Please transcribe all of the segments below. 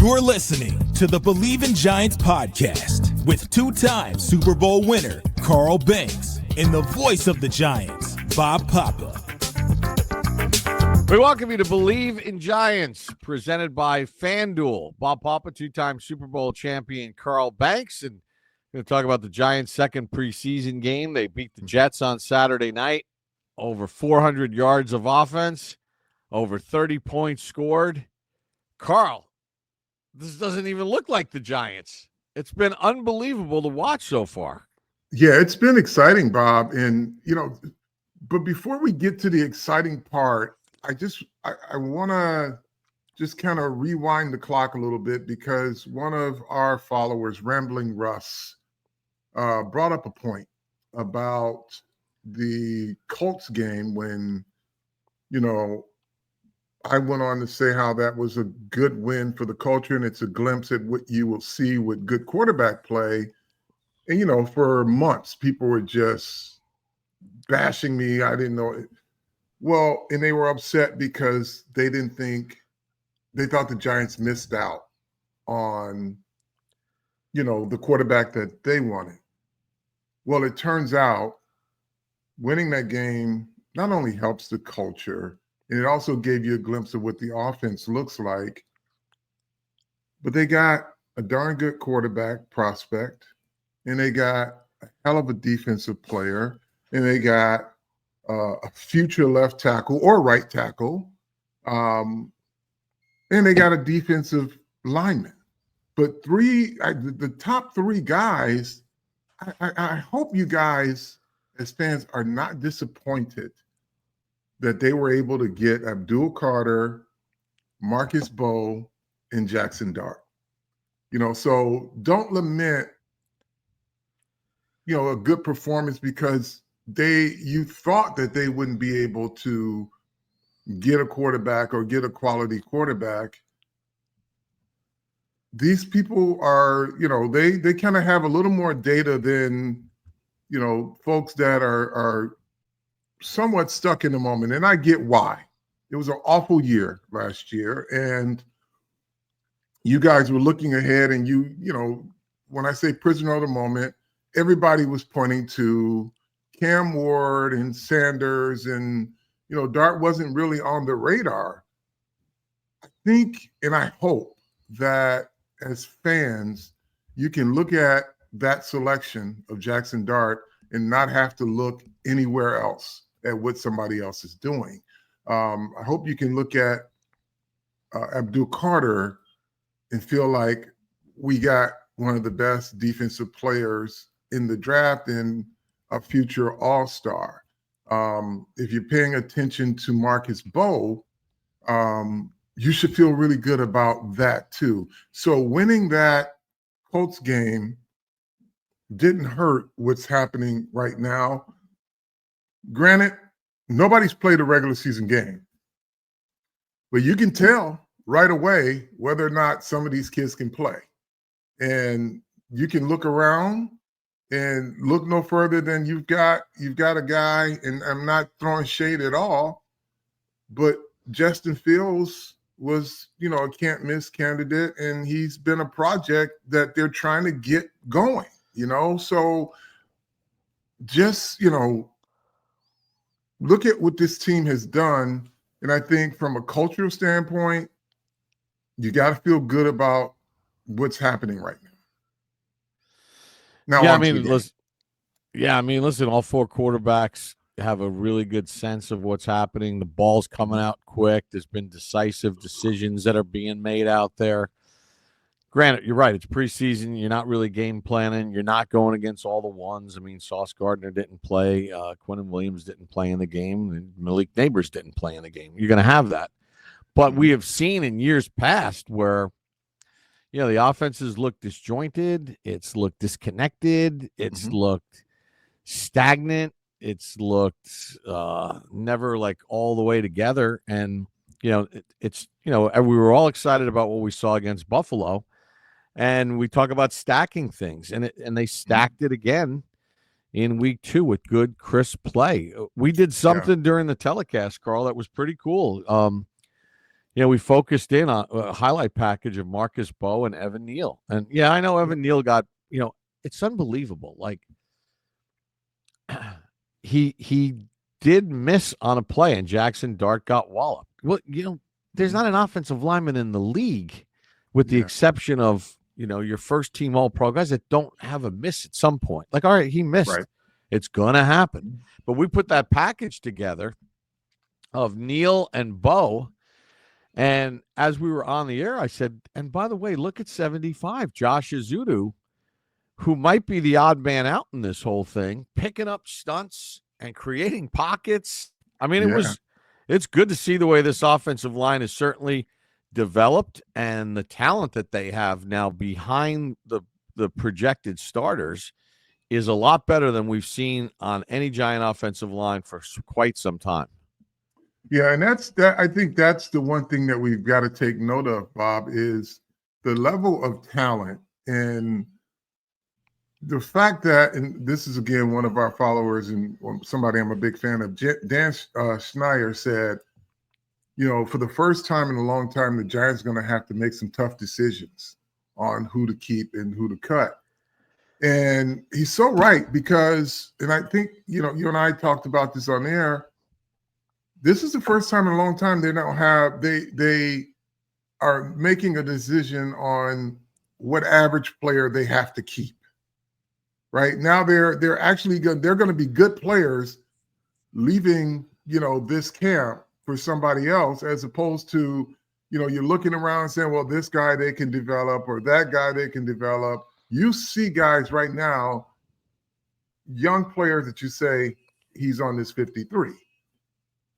You're listening to the Believe in Giants podcast with two-time Super Bowl winner Carl Banks and the voice of the Giants, Bob Papa. We welcome you to Believe in Giants, presented by FanDuel. Bob Papa, two-time Super Bowl champion Carl Banks, and we're going to talk about the Giants' second preseason game. They beat the Jets on Saturday night, over 400 yards of offense, over 30 points scored. Carl, this doesn't even look like the Giants. It's been unbelievable to watch so far. Yeah, it's been exciting, Bob. And, but before we get to the exciting part, I want to just kind of rewind the clock a little bit, because one of our followers, Rambling Russ, brought up a point about the Colts game when, I went on to say how that was a good win for the culture, and it's a glimpse at what you will see with good quarterback play. And, for months, people were just bashing me. I didn't know it. Well, and they were upset because they thought the Giants missed out on, the quarterback that they wanted. Well, it turns out winning that game not only helps the culture, and it also gave you a glimpse of what the offense looks like, but they got a darn good quarterback prospect, and they got a hell of a defensive player, and they got a future left tackle or right tackle, and they got a defensive lineman. But the top three guys, I hope you guys as fans are not disappointed that they were able to get Abdul Carter, Marcus Mbow, and Jackson Dart. So don't lament, a good performance because you thought that they wouldn't be able to get a quarterback or get a quality quarterback. These people are, they kind of have a little more data than, folks that are somewhat stuck in the moment. And I get why. It was an awful year last year. And you guys were looking ahead, and when I say prisoner of the moment, everybody was pointing to Cam Ward and Sanders, and, Dart wasn't really on the radar. I think, and I hope that as fans, you can look at that selection of Jackson Dart and not have to look anywhere else at what somebody else is doing. I hope you can look at Abdul Carter and feel like we got one of the best defensive players in the draft and a future all-star. If you're paying attention to Marcus Mbow, you should feel really good about that too. So winning that Colts game didn't hurt what's happening right now. Granted, nobody's played a regular season game, but you can tell right away whether or not some of these kids can play. And you can look around and look no further than you've got a guy, and I'm not throwing shade at all, but Justin Fields was, a can't miss candidate, and he's been a project that they're trying to get going, so just, look at what this team has done. And I think from a cultural standpoint, you got to feel good about what's happening right now. Listen, all four quarterbacks have a really good sense of what's happening. The ball's coming out quick. There's been decisive decisions that are being made out there. Granted, you're right. It's preseason. You're not really game planning. You're not going against all the ones. Sauce Gardner didn't play. Quinnen Williams didn't play in the game. And Malik Neighbors didn't play in the game. You're going to have that. But we have seen in years past where, the offenses look disjointed. It's looked disconnected. It's looked stagnant. It's looked never like all the way together. And, we were all excited about what we saw against Buffalo. And we talk about stacking things, and they stacked it again in week 2 with good, crisp play. We did something during the telecast, Carl, that was pretty cool. we focused in on a highlight package of Marcus Mbow and Evan Neal. And yeah, I know Evan Neal got, it's unbelievable. Like he did miss on a play and Jackson Dart got walloped. Well, there's not an offensive lineman in the league with the exception of, your first team all-pro guys that don't have a miss at some point. Like, all right, he missed. Right. It's going to happen. But we put that package together of Neal and Mbow. And as we were on the air, I said, and by the way, look at 75, Josh Azudu, who might be the odd man out in this whole thing, picking up stunts and creating pockets. I mean, it's good to see the way this offensive line is certainly developed and the talent that they have now behind the projected starters is a lot better than we've seen on any Giant offensive line for quite some time. Yeah, and I think that's the one thing that we've got to take note of, Bob, is the level of talent and the fact that, and this is again one of our followers and somebody I'm a big fan of, Dan Schneier said, for the first time in a long time, the Giants are going to have to make some tough decisions on who to keep and who to cut. And he's so right because, and I think, you and I talked about this on air, this is the first time in a long time they are making a decision on what average player they have to keep. Right now, they're actually good. They're going to be good players leaving, this camp for somebody else, as opposed to, you're looking around and saying, well, this guy they can develop or that guy they can develop. You see guys right now, young players that you say he's on this 53.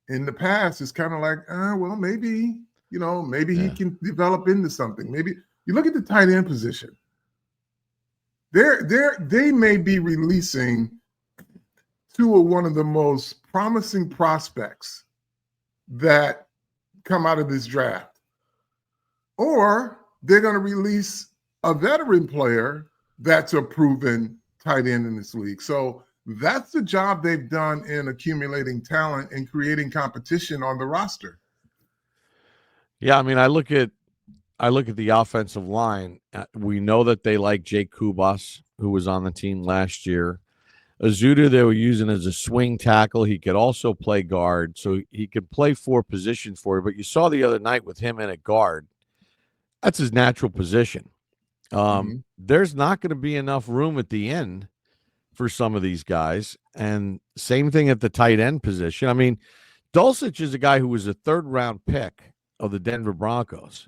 In the past, it's kind of like, well, maybe, maybe he can develop into something. Maybe you look at the tight end position. They may be releasing two of one of the most promising prospects that come out of this draft. Or they're going to release a veteran player that's a proven tight end in this league. So that's the job they've done in accumulating talent and creating competition on the roster. Yeah, I mean, I look at the offensive line. We know that they like Jake Kubas, who was on the team last year. Azudu, they were using as a swing tackle. He could also play guard, so he could play four positions for you. But you saw the other night with him in a guard. That's his natural position. There's not going to be enough room at the end for some of these guys. And same thing at the tight end position. I mean, Dulcich is a guy who was a third-round pick of the Denver Broncos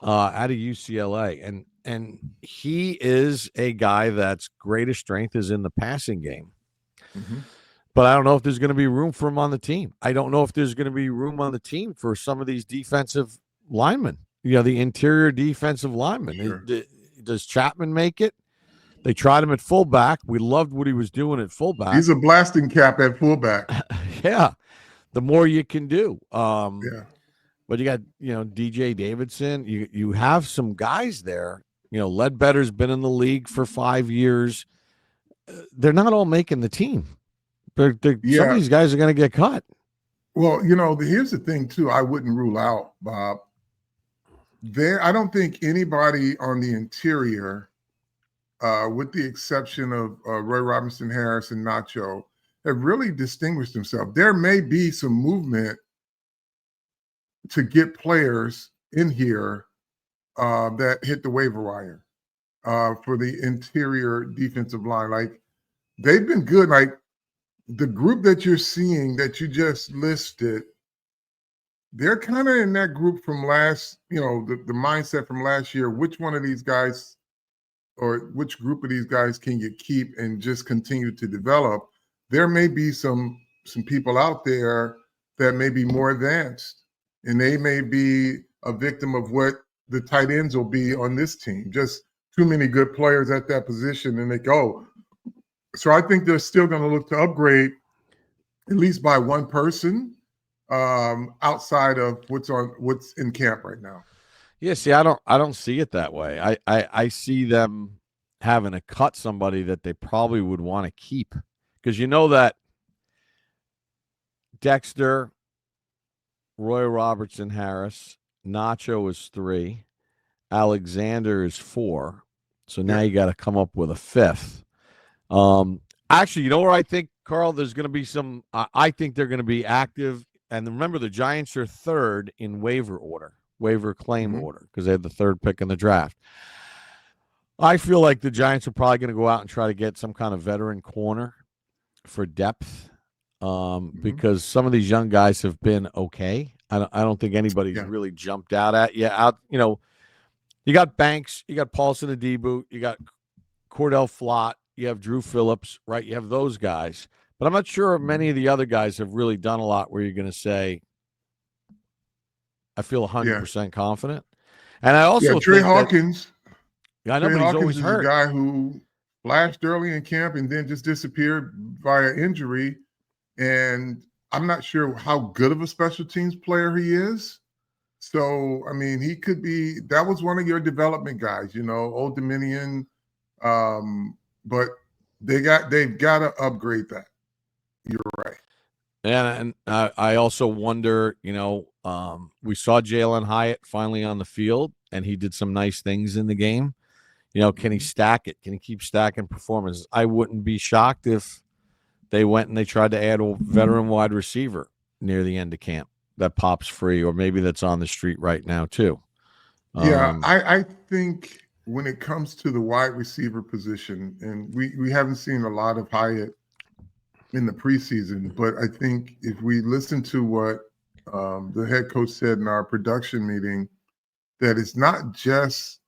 out of UCLA. And he is a guy that's greatest strength is in the passing game. But I don't know if there's going to be room for him on the team. I don't know if there's going to be room on the team for some of these defensive linemen, the interior defensive linemen. Sure. Does Chapman make it? They tried him at fullback. We loved what he was doing at fullback. He's a blasting cap at fullback. Yeah. The more you can do. Yeah. But you got, DJ Davidson. You have some guys there. Ledbetter's been in the league for 5 years. They're not all making the team. Some of these guys are going to get cut. Well, here's the thing, too. I wouldn't rule out, Bob. I don't think anybody on the interior, with the exception of Roy Robinson Harris and Nacho, have really distinguished themselves. There may be some movement to get players in here that hit the waiver wire for the interior defensive line. Like, they've been good. Like, the group that you're seeing that you just listed, they're kind of in that group from last, the mindset from last year. Which one of these guys or which group of these guys can you keep and just continue to develop? There may be some people out there that may be more advanced, and they may be a victim of what the tight ends will be on this team. Just too many good players at that position, and they go. So I think they're still going to look to upgrade at least by one person outside of what's in camp right now. Yeah, see, I don't see it that way. I see them having to cut somebody that they probably would want to keep, because that Dexter, Roy Robertson Harris, Nacho is 3. Alexander is 4. So now Yeah. you got to come up with a 5th. Actually, you know where I think, Carl, there's going to be some. I think they're going to be active. And remember, the Giants are 3rd in waiver claim order, because they had the 3rd pick in the draft. I feel like the Giants are probably going to go out and try to get some kind of veteran corner for depth, because some of these young guys have been okay. I don't think anybody's really jumped out at you. You got Banks, you got Paulson Adebo, you got Cordell Flott, you have Drew Phillips, right? You have those guys. But I'm not sure many of the other guys have really done a lot where you're going to say, I feel 100% confident. And I also Trey think Hawkins. I know, Trey but he's Hawkins always is hurt. a guy who flashed early in camp and then just disappeared via injury. And I'm not sure how good of a special teams player he is. So, I mean, he could be, that was one of your development guys, Old Dominion. But they've got to upgrade that. You're right. And I also wonder, we saw Jalen Hyatt finally on the field, and he did some nice things in the game. Can he stack it? Can he keep stacking performances? I wouldn't be shocked if they went and they tried to add a veteran wide receiver near the end of camp that pops free, or maybe that's on the street right now too. I think when it comes to the wide receiver position, and we haven't seen a lot of Hyatt in the preseason, but I think if we listen to what the head coach said in our production meeting, that it's not just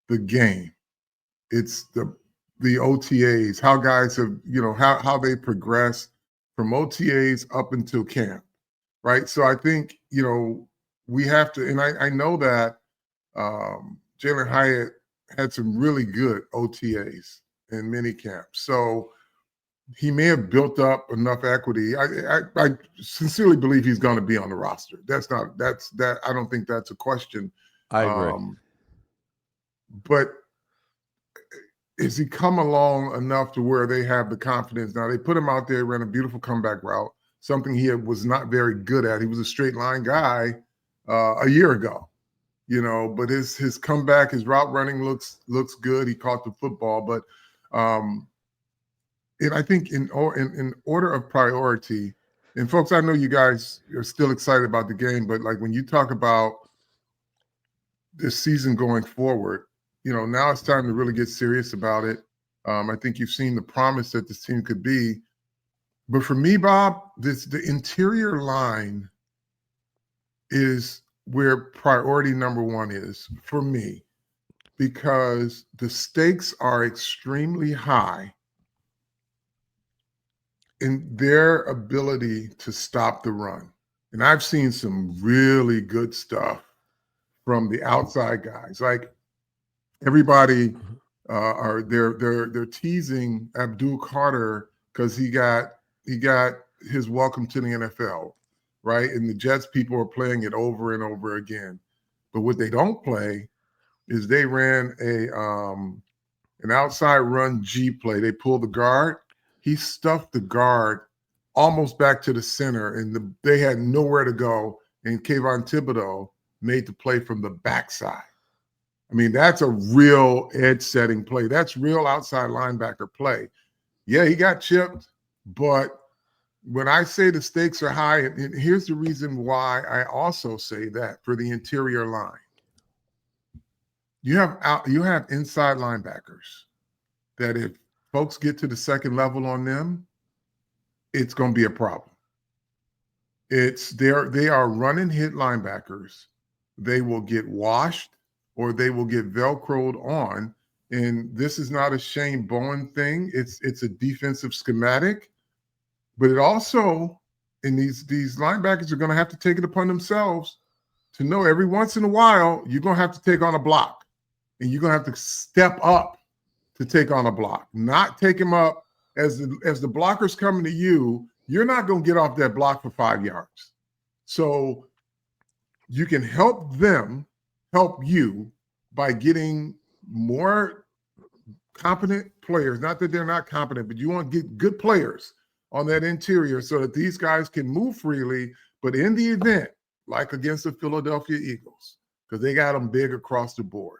the game, it's the OTAs, how guys have, how they progress from OTAs up until camp, right? So I think, we have to, and I know that Jalen Hyatt had some really good OTAs in mini camp. So he may have built up enough equity. I sincerely believe he's going to be on the roster. I don't think that's a question. I agree. But has he come along enough to where they have the confidence? Now, they put him out there, ran a beautiful comeback route, something he was not very good at. He was a straight line guy a year ago, but his comeback, his route running looks good. He caught the football, but and I think in order of priority, and folks, I know you guys are still excited about the game, but like when you talk about this season going forward, now it's time to really get serious about it. I think you've seen the promise that this team could be. But for me, Bob, the interior line is where priority number one is for me, because the stakes are extremely high in their ability to stop the run. And I've seen some really good stuff from the outside guys. Like everybody they're teasing Abdul Carter because he got his welcome to the NFL, right? And the Jets people are playing it over and over again. But what they don't play is they ran an outside run G play. They pulled the guard. He stuffed the guard almost back to the center, and they had nowhere to go. And Kayvon Thibodeau made the play from the backside. I mean, that's a real edge-setting play. That's real outside linebacker play. Yeah, he got chipped, but when I say the stakes are high, and here's the reason why I also say that for the interior line. You have inside linebackers that if folks get to the second level on them, it's going to be a problem. They are run and hit linebackers. They will get washed or they will get Velcroed on. And this is not a Shane Bowen thing. It's a defensive schematic, but it also, and these linebackers are going to have to take it upon themselves to know every once in a while you're going to have to take on a block, and you're going to have to step up to take on a block, not take him up as the blocker's coming to you. You're not going to get off that block for 5 yards. So you can help them help you by getting more competent players. Not that they're not competent, but you want to get good players on that interior so that these guys can move freely. But in the event like against the Philadelphia Eagles, because they got them big across the board,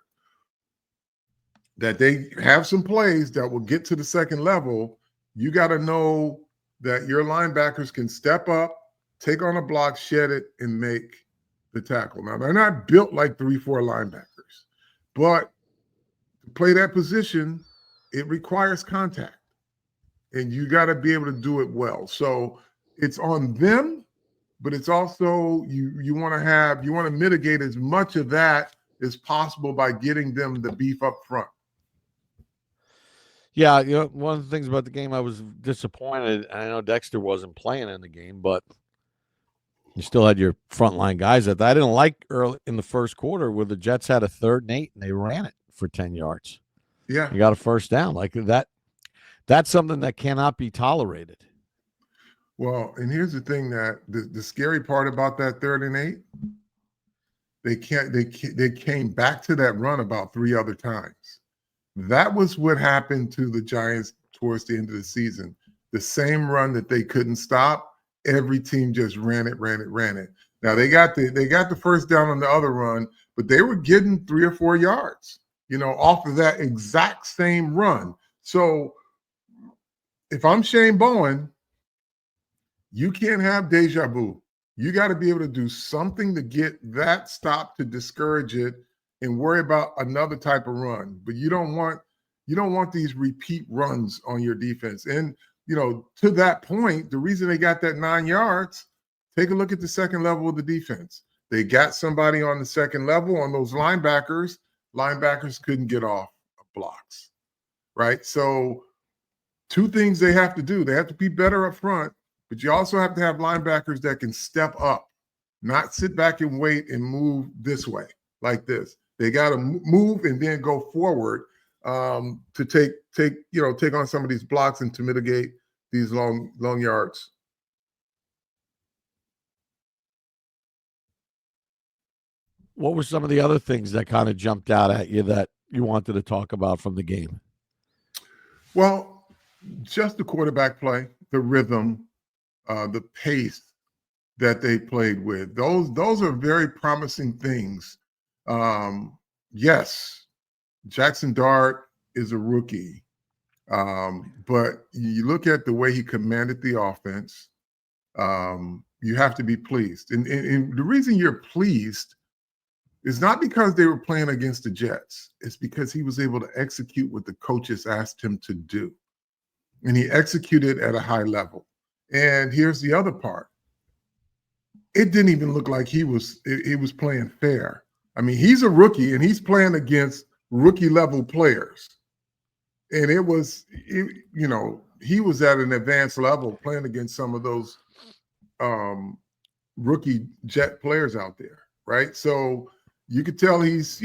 that they have some plays that will get to the second level. You got to know that your linebackers can step up, take on a block, shed it, and make the tackle. Now, they're not built like 3-4 linebackers, but to play that position, it requires contact, and you got to be able to do it well. So it's on them, but it's also you want to mitigate as much of that as possible by getting them the beef up front. Yeah, one of the things about the game, I was disappointed. I know Dexter wasn't playing in the game, but you still had your frontline guys at that. I didn't like early in the first quarter where the Jets had a 3rd and 8 and they ran it for 10 yards. Yeah. You got a first down like that. That's something that cannot be tolerated. Well, and here's the thing that the scary part about that 3rd and 8, they came back to that run about 3 other times. That was what happened to the Giants towards the end of the season. The same run that they couldn't stop, every team just ran it. Now they got the first down on the other run, but they were getting 3 or 4 yards, off of that exact same run. So if I'm Shane Bowen, you can't have deja vu. You got to be able to do something to get that stop to discourage it and worry about another type of run. But you don't want these repeat runs on your defense. And to that point, the reason they got that 9 yards, take a look at the second level of the defense. They got somebody on the second level on those linebackers. Linebackers couldn't get off blocks, right? So 2 things they have to do. They have to be better up front, but you also have to have linebackers that can step up, not sit back and wait and move this way like this. They got to move and then go forward to take on some of these blocks and to mitigate these long yards. What were some of the other things that kind of jumped out at you that you wanted to talk about from the game? Well, just the quarterback play, the rhythm, the pace that they played with. Those are very promising things. Yes, Jackson Dart is a rookie, but you look at the way he commanded the offense, you have to be pleased. And the reason you're pleased is not because they were playing against the Jets. It's because he was able to execute what the coaches asked him to do. And he executed at a high level. And here's the other part. It didn't even look like he was playing fair. I mean, he's a rookie and he's playing against rookie level players. And he was at an advanced level playing against some of those rookie Jet players out there, right? So you could tell he's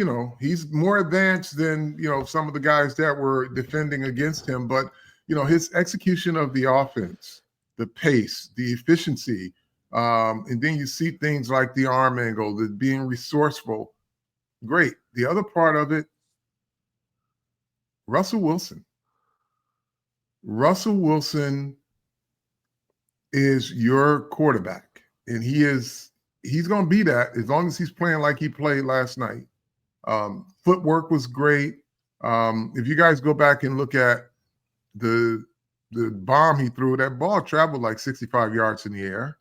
more advanced than, some of the guys that were defending against him. But, his execution of the offense, the pace, the efficiency, and then you see things like the arm angle, the being resourceful. Great. The other part of it, Russell Wilson. Russell Wilson is your quarterback, and he's going to be that as long as he's playing like he played last night. Footwork was great. If you guys go back and look at the bomb he threw, that ball traveled like 65 yards in the air.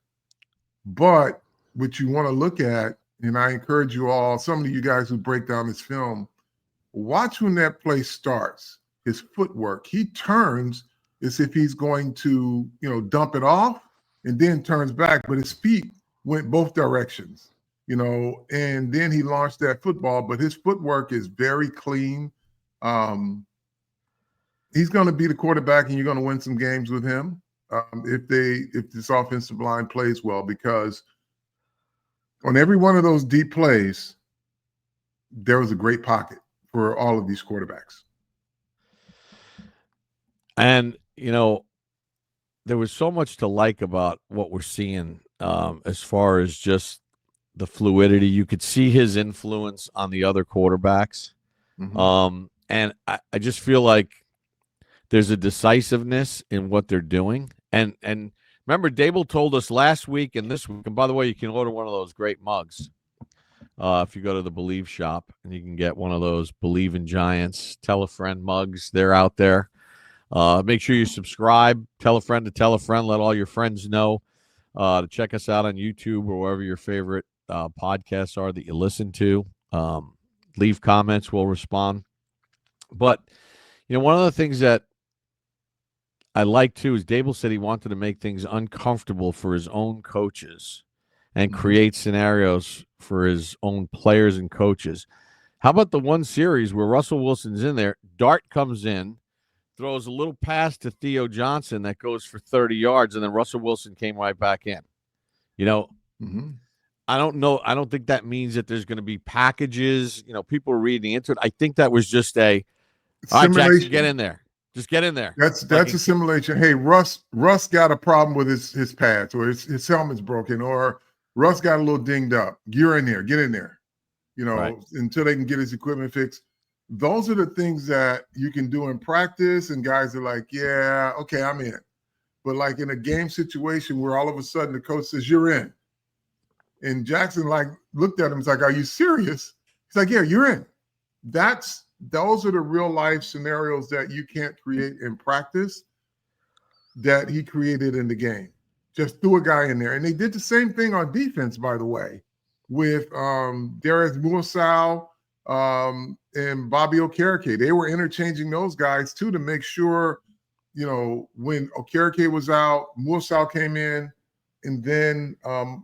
But what you want to look at, and I encourage you all, some of you guys who break down this film, watch when that play starts, his footwork. He turns as if he's going to, dump it off and then turns back, but his feet went both directions, and then he launched that football, but his footwork is very clean. He's going to be the quarterback, and you're going to win some games with him if this offensive line plays well, because on every one of those deep plays, there was a great pocket for all of these quarterbacks. And, there was so much to like about what we're seeing as far as just the fluidity. You could see his influence on the other quarterbacks. Mm-hmm. And I just feel like there's a decisiveness in what they're doing. And Remember, Dable told us last week and this week, and by the way, you can order one of those great mugs if you go to the Believe shop, and you can get one of those Believe in Giants, tell a friend mugs. They're out there. Make sure you subscribe, tell a friend to tell a friend, let all your friends know to check us out on YouTube or wherever your favorite podcasts are that you listen to. Leave comments, we'll respond. But, one of the things that I like too is Dable said he wanted to make things uncomfortable for his own coaches and create scenarios for his own players and coaches. How about the one series where Russell Wilson's in there, Dart comes in, throws a little pass to Theo Johnson that goes for 30 yards, and then Russell Wilson came right back in. I don't know. I don't think that means that there's going to be packages. People are reading into it. I think that was just all right, Jackson, get in there. Just get in there. That's a simulation. Hey, Russ got a problem with his pads, or his helmet's broken, or Russ got a little dinged up. You're in there. Get in there. Right. Until they can get his equipment fixed. Those are the things that you can do in practice, and guys are like, yeah, okay, I'm in. But like in a game situation where all of a sudden the coach says, you're in. And Jackson looked at him, he's like, are you serious? He's like, yeah, you're in. Those are the real life scenarios that you can't create in practice that he created in the game. Just threw a guy in there. And they did the same thing on defense, by the way, with Darius Muasau and Bobby Okereke. They were interchanging those guys too to make sure, when Okereke was out, Muasau came in, and then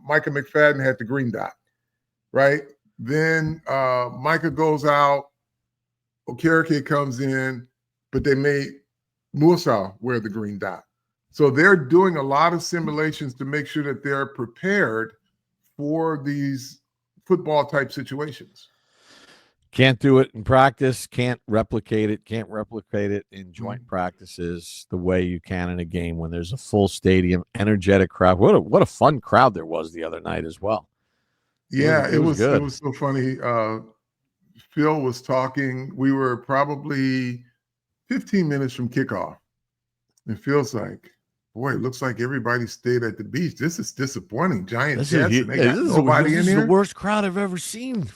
Micah McFadden had the green dot, right? Then Micah goes out, Okereke comes in, but they made Muasau wear the green dot. So they're doing a lot of simulations to make sure that they're prepared for these football type situations. Can't do it in practice, can't replicate it in joint practices the way you can in a game when there's a full stadium, energetic crowd. What a fun crowd there was the other night as well. Yeah, it was good. It was so funny. Phil was talking. We were probably 15 minutes from kickoff. It feels like, boy, it looks like everybody stayed at the beach. This is disappointing. Giants, Jets, and they got nobody in there. This is the worst crowd I've ever seen.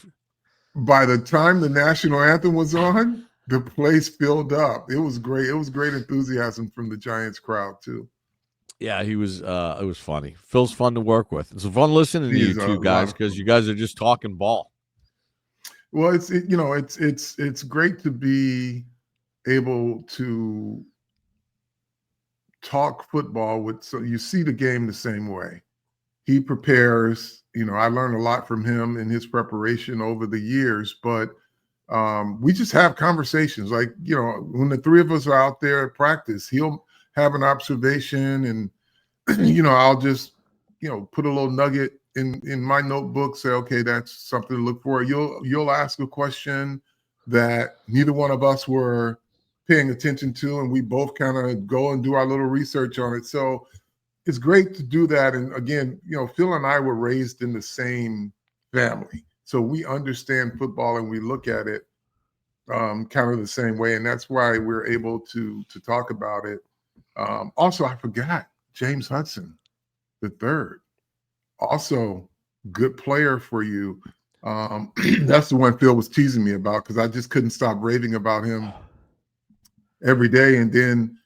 By the time the national anthem was on, the place filled up. It was great. It was great enthusiasm from the Giants crowd too. Yeah, he was. It was funny. Phil's fun to work with. It's fun listening to you two guys because you guys are just talking ball. Well, it's great to be able to talk football so you see the game the same way. He prepares. I learned a lot from him in his preparation over the years, but we just have conversations. Like, when the three of us are out there at practice, he'll have an observation and, I'll just, put a little nugget in my notebook, say, okay, that's something to look for. You'll ask a question that neither one of us were paying attention to, and we both kind of go and do our little research on it. So it's great to do that. And again, Phil and I were raised in the same family. So we understand football and we look at it kind of the same way. And that's why we're able to talk about it. Also, I forgot James Hudson III. Also, good player for you. That's the one Phil was teasing me about because I just couldn't stop raving about him every day. And then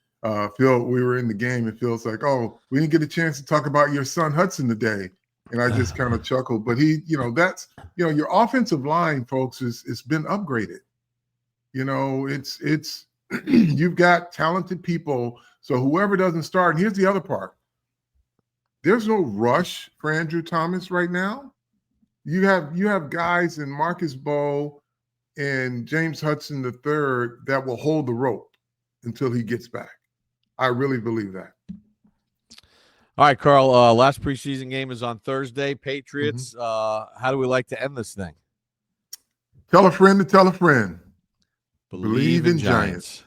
Phil, we were in the game and Phil's like, oh, we didn't get a chance to talk about your son Hudson today. And I just kind of chuckled. But he, that's, your offensive line, folks, it's been upgraded. It's you've got talented people. So whoever doesn't start, and here's the other part. There's no rush for Andrew Thomas right now. You have guys in Marcus Mbow and James Hudson III that will hold the rope until he gets back. I really believe that. All right, Carl, last preseason game is on Thursday. Patriots. How do we like to end this thing? Tell a friend to tell a friend. Believe in Giants.